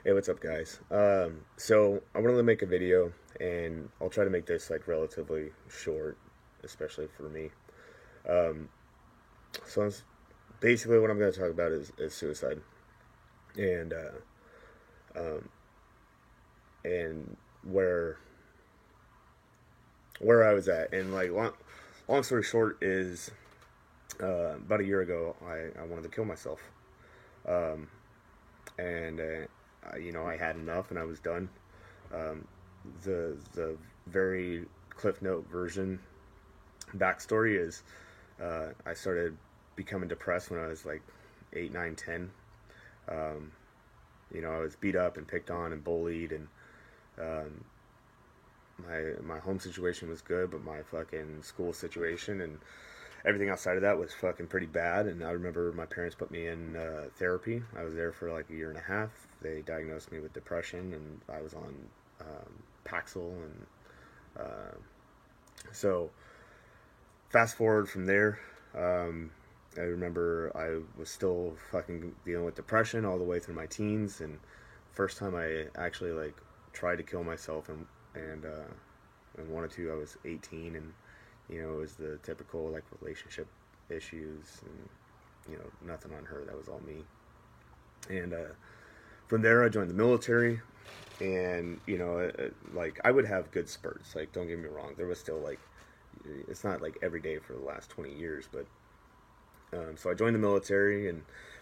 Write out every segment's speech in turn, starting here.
Hey, what's up, guys? So I wanted to make a video, and I'll try to make this like relatively short, especially for me. Um, basically what I'm going to talk about is suicide, and um, and where I was at, and like long story short is about a year ago I wanted to kill myself, um, and I had enough and I was done. Um, the very Cliff Note version backstory is I started becoming depressed when I was like 8, 9, 10. Um, I was beat up and picked on and bullied, and um, my home situation was good, but my fucking school situation and everything outside of that was fucking pretty bad. And I remember my parents put me in therapy. I was there for like a year and a half. They diagnosed me with depression, and I was on Paxil, and uh, so fast forward from there. I remember I was still fucking dealing with depression all the way through my teens, and first time I actually like tried to kill myself and wanted to, I was 18, and it was the typical like relationship issues, and nothing on her, that was all me. And from there I joined the military, and like I would have good spurts, like don't get me wrong, there was still like, it's not like every day for the last 20 years, but so I joined the military,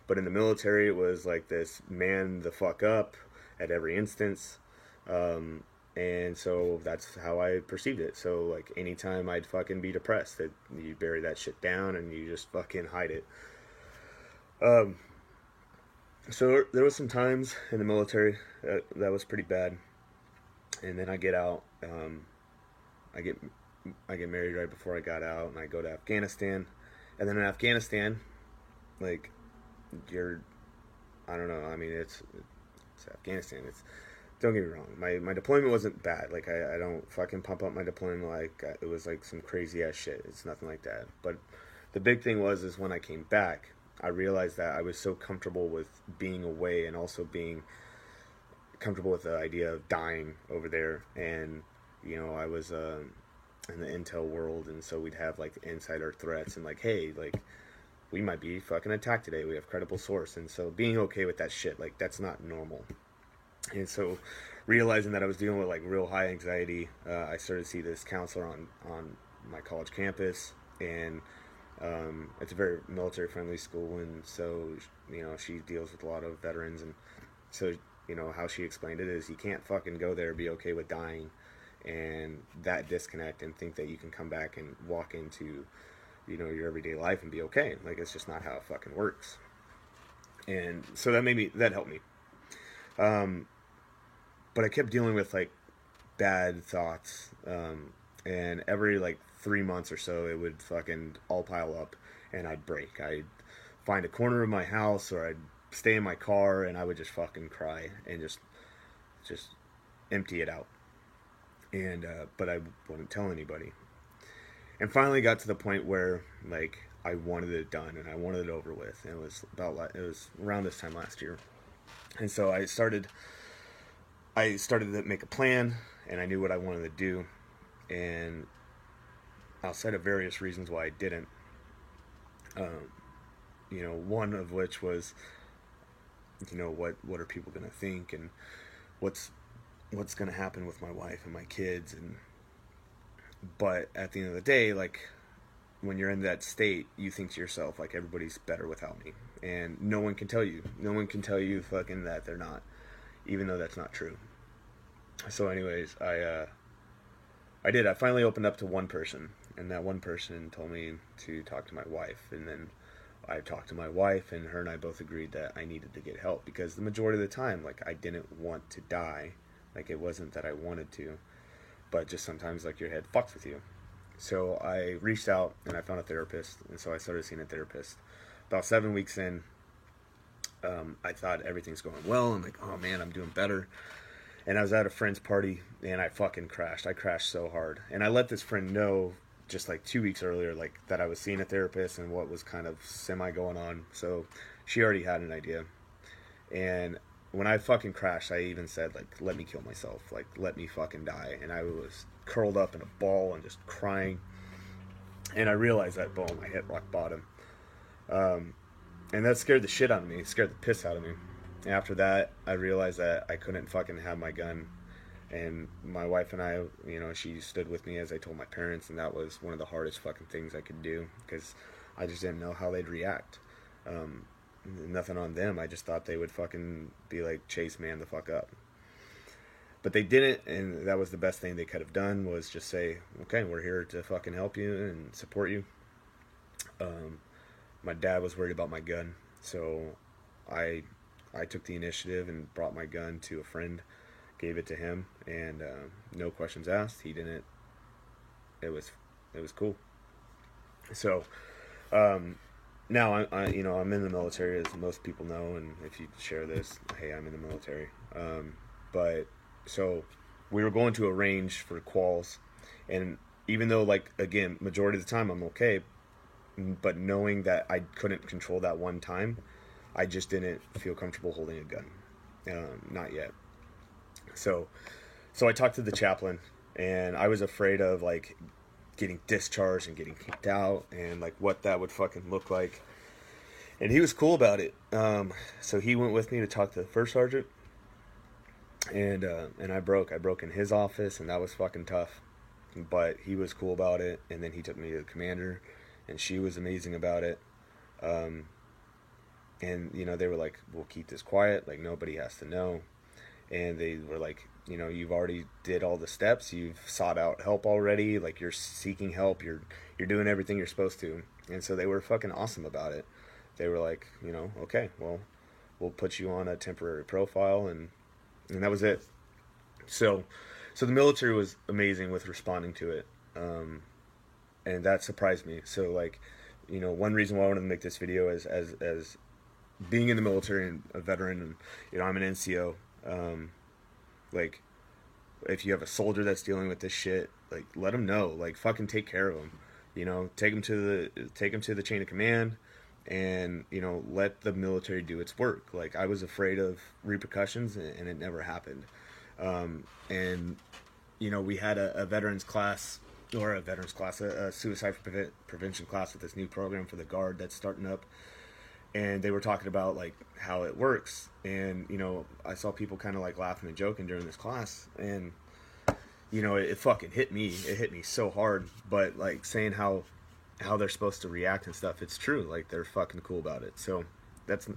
but in the military it was like this man the fuck up at every instance, um, and so that's how I perceived it. So like anytime I'd fucking be depressed, that you bury that shit down and you just fucking hide it. Um, so there was some times in the military that was pretty bad, and then I get out. I get I get married right before I got out, and I go to Afghanistan, and then in Afghanistan, like you're, I don't know. I mean, it's Afghanistan. It's, don't get me wrong. My deployment wasn't bad. Like I don't fucking pump up my deployment like it was like some crazy ass shit. It's nothing like that. But the big thing is when I came back, I realized that I was so comfortable with being away and also being comfortable with the idea of dying over there. And I was in the intel world, and so we'd have like insider threats and like, hey, like we might be fucking attacked today. We have credible source, and so being okay with that shit, like that's not normal. And so, realizing that I was dealing with like real high anxiety, I started to see this counselor on my college campus, and it's a very military friendly school, and so she deals with a lot of veterans, and so how she explained it is you can't fucking go there, be okay with dying, and that disconnect, and think that you can come back and walk into your everyday life and be okay. Like it's just not how it fucking works. And so that helped me. Um, but I kept dealing with like bad thoughts, and every like 3 months or so it would fucking all pile up, and I'd break. I'd find a corner of my house, or I'd stay in my car, and I would just fucking cry and just empty it out. And but I wouldn't tell anybody. And finally got to the point where like I wanted it done and I wanted it over with. And it was around this time last year, and so I started to make a plan, and I knew what I wanted to do, and outside of various reasons why I didn't, um, one of which was, what are people gonna think, and what's gonna happen with my wife and my kids, and but at the end of the day, like when you're in that state, you think to yourself like everybody's better without me, and no one can tell you, fucking that they're not, even though that's not true. So, anyways, I finally opened up to one person, and that one person told me to talk to my wife, and then I talked to my wife, and her and I both agreed that I needed to get help because the majority of the time, like I didn't want to die, like it wasn't that I wanted to, but just sometimes like your head fucks with you. So I reached out and I found a therapist, and so I started seeing a therapist. About 7 weeks in, I thought everything's going well. I'm like, oh man, I'm doing better. And I was at a friend's party, and I fucking crashed. I crashed so hard. And I let this friend know just like 2 weeks earlier, like that I was seeing a therapist and what was kind of semi going on. So she already had an idea. And when I fucking crashed, I even said, like, let me kill myself. Like, let me fucking die. And I was curled up in a ball and just crying. And I realized that, boom, I hit rock bottom. And that scared the shit out of me. It scared the piss out of me. After that, I realized that I couldn't fucking have my gun. And my wife and I, you know, she stood with me as I told my parents. And that was one of the hardest fucking things I could do. Because I just didn't know how they'd react. Nothing on them. I just thought they would fucking be like, Chase, man the fuck up. But they didn't, and that was the best thing they could have done, was just say, okay, we're here to fucking help you and support you. My dad was worried about my gun, so I took the initiative and brought my gun to a friend, gave it to him, and no questions asked. He didn't. It was cool. So now I'm in the military, as most people know, and if you share this, hey, I'm in the military. But so we were going to a range for quals, and even though, like, again, majority of the time I'm okay, but knowing that I couldn't control that one time, I just didn't feel comfortable holding a gun. Not yet. So I talked to the chaplain, and I was afraid of, like, getting discharged and getting kicked out, and, like, what that would fucking look like. And he was cool about it. So he went with me to talk to the first sergeant, and I broke in his office, and that was fucking tough. But he was cool about it, and then he took me to the commander, and she was amazing about it. And, you know, they were like, we'll keep this quiet, like, nobody has to know. And they were like, you know, you've already did all the steps, you've sought out help already, like, you're seeking help, you're doing everything you're supposed to. And so they were fucking awesome about it. They were like, you know, okay, well, we'll put you on a temporary profile, and that was it. So the military was amazing with responding to it. And that surprised me. So, like, you know, one reason why I wanted to make this video is as being in the military and a veteran, and, you know, I'm an NCO. Like, if you have a soldier that's dealing with this shit, like, let them know. Like, fucking take care of them. You know, take them to the chain of command, and, you know, let the military do its work. Like, I was afraid of repercussions, and it never happened. And, you know, we had a suicide prevention class with this new program for the Guard that's starting up. And they were talking about, like, how it works. And, you know, I saw people kind of, like, laughing and joking during this class. And, you know, it fucking hit me. It hit me so hard. But, like, saying how they're supposed to react and stuff, it's true. Like, they're fucking cool about it. So that's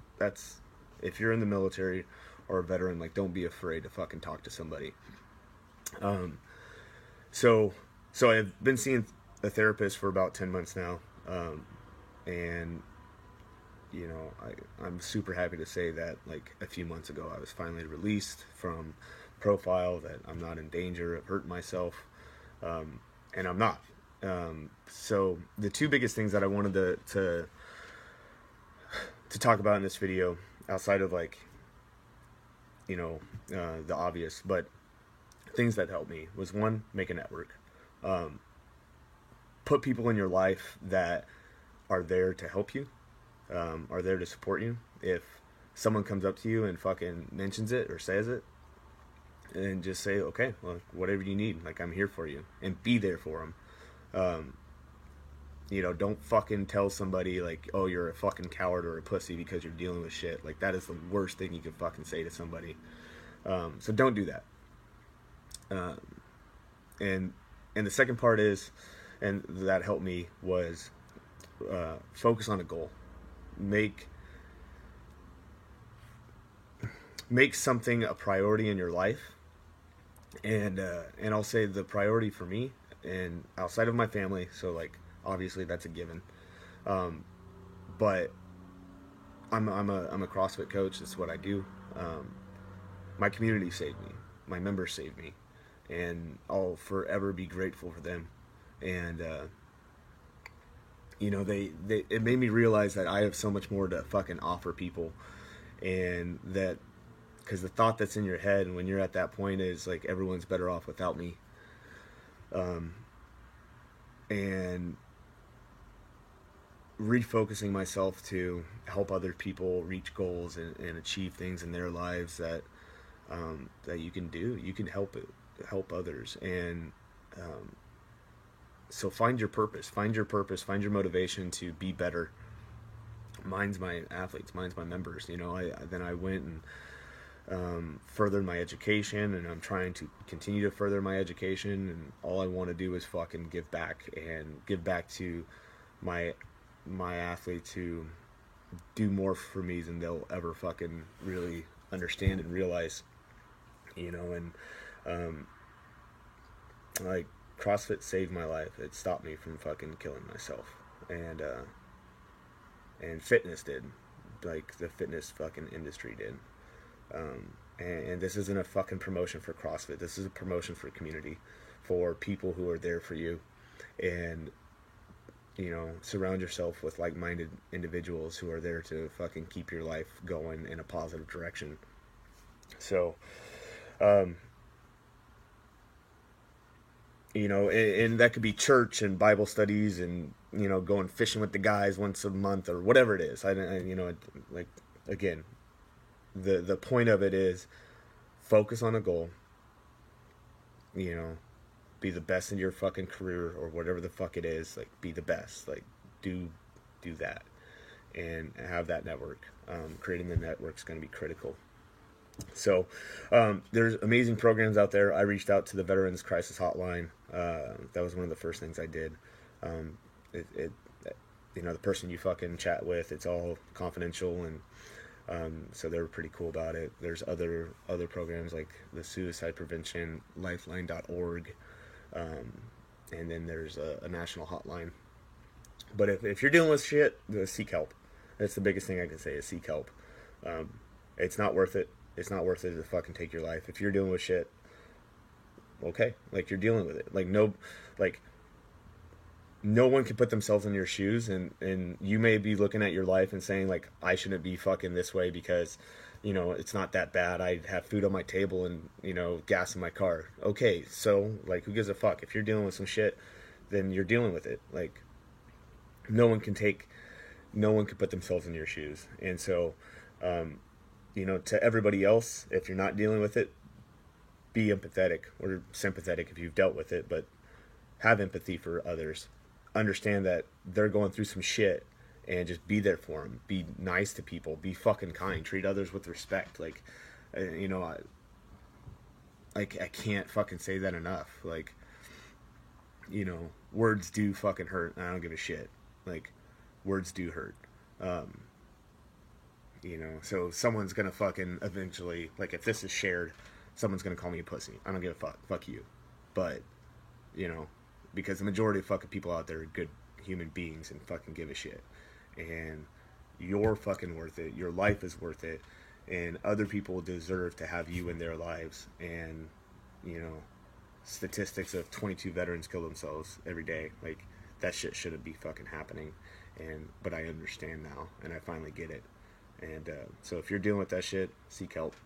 if you're in the military or a veteran, like, don't be afraid to fucking talk to somebody. So I've been seeing a therapist for about 10 months now. And, you know, I'm super happy to say that, like, a few months ago, I was finally released from profile, that I'm not in danger of hurting myself. And I'm not. So the two biggest things that I wanted to talk about in this video, outside of, like, you know, the obvious, but things that helped me, was, one, make a network. Put people in your life that are there to help you, are there to support you. If someone comes up to you and fucking mentions it or says it, and just say, okay, well, whatever you need, like, I'm here for you, and be there for them. You know, don't fucking tell somebody, like, oh, you're a fucking coward or a pussy because you're dealing with shit. Like, that is the worst thing you can fucking say to somebody. So don't do that. And the second part is, and that helped me, was focus on a goal. Make something a priority in your life. And I'll say the priority for me, and outside of my family, so, like, obviously that's a given. But I'm a CrossFit coach. That's what I do. My community saved me. My members saved me, and I'll forever be grateful for them. And you know, it made me realize that I have so much more to fucking offer people, and that, because the thought that's in your head, and when you're at that point, is like, everyone's better off without me. And refocusing myself to help other people reach goals and achieve things in their lives that that you can do. You can help others, and so find your purpose, find your motivation to be better. Mine's my athletes, mine's my members. You know, I went and furthered my education, and I'm trying to continue to further my education, and all I want to do is fucking give back, and give back to my athletes who do more for me than they'll ever fucking really understand and realize, you know. And like, CrossFit saved my life. It stopped me from fucking killing myself, and fitness did, like the fitness fucking industry did. And this isn't a fucking promotion for CrossFit. This is a promotion for community, for people who are there for you. And, you know, surround yourself with like-minded individuals who are there to fucking keep your life going in a positive direction. So, you know, and that could be church and Bible studies, and, you know, going fishing with the guys once a month or whatever it is. You know, like, again, the point of it is focus on a goal, you know, be the best in your fucking career or whatever the fuck it is. Like, be the best, like, do that, and have that network. Creating the network is going to be critical. So there's amazing programs out there. I reached out to the Veterans Crisis Hotline. That was one of the first things I did. You know, the person you fucking chat with, it's all confidential, and so they were pretty cool about it. There's other programs like the Suicide Prevention, Lifeline.org, and then there's a national hotline. But if you're dealing with shit, seek help. That's the biggest thing I can say, is seek help. It's not worth it. It's not worth it to fucking take your life. If you're dealing with shit, okay, like, you're dealing with it. Like, no one can put themselves in your shoes, and you may be looking at your life and saying, like, I shouldn't be fucking this way because, you know, it's not that bad. I have food on my table and, you know, gas in my car. Okay, so, like, who gives a fuck? If you're dealing with some shit, then you're dealing with it. Like, no one can put themselves in your shoes. And so, you know, to everybody else, if you're not dealing with it, be empathetic or sympathetic if you've dealt with it, but have empathy for others. Understand that they're going through some shit, and just be there for them. Be nice to people. Be fucking kind. Treat others with respect. Like, you know, I can't fucking say that enough. Like, you know, words do fucking hurt. I don't give a shit. Like, words do hurt. You know, so someone's gonna fucking eventually, like, if this is shared, someone's gonna call me a pussy. I don't give a fuck. Fuck you. But, you know, because the majority of fucking people out there are good human beings and fucking give a shit. And you're fucking worth it. Your life is worth it. And other people deserve to have you in their lives. And, you know, statistics of 22 veterans kill themselves every day. Like, that shit shouldn't be fucking happening. But I understand now, and I finally get it. And so if you're dealing with that shit, seek help.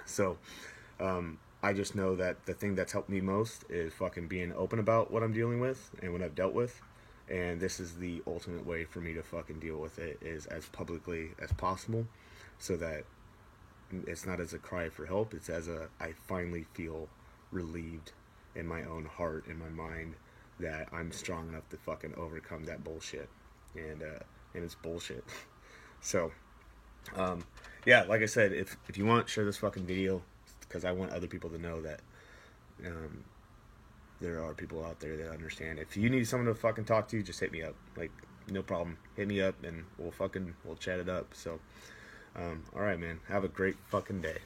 So I just know that the thing that's helped me most is fucking being open about what I'm dealing with and what I've dealt with. And this is the ultimate way for me to fucking deal with it, is as publicly as possible, so that it's not as a cry for help. It's as I finally feel relieved in my own heart, in my mind, that I'm strong enough to fucking overcome that bullshit. And it's bullshit. So, yeah, like I said, if you want, share this fucking video, because I want other people to know that there are people out there that understand. If you need someone to fucking talk to, just hit me up. Like, no problem. Hit me up and we'll chat it up. So, alright, man. Have a great fucking day.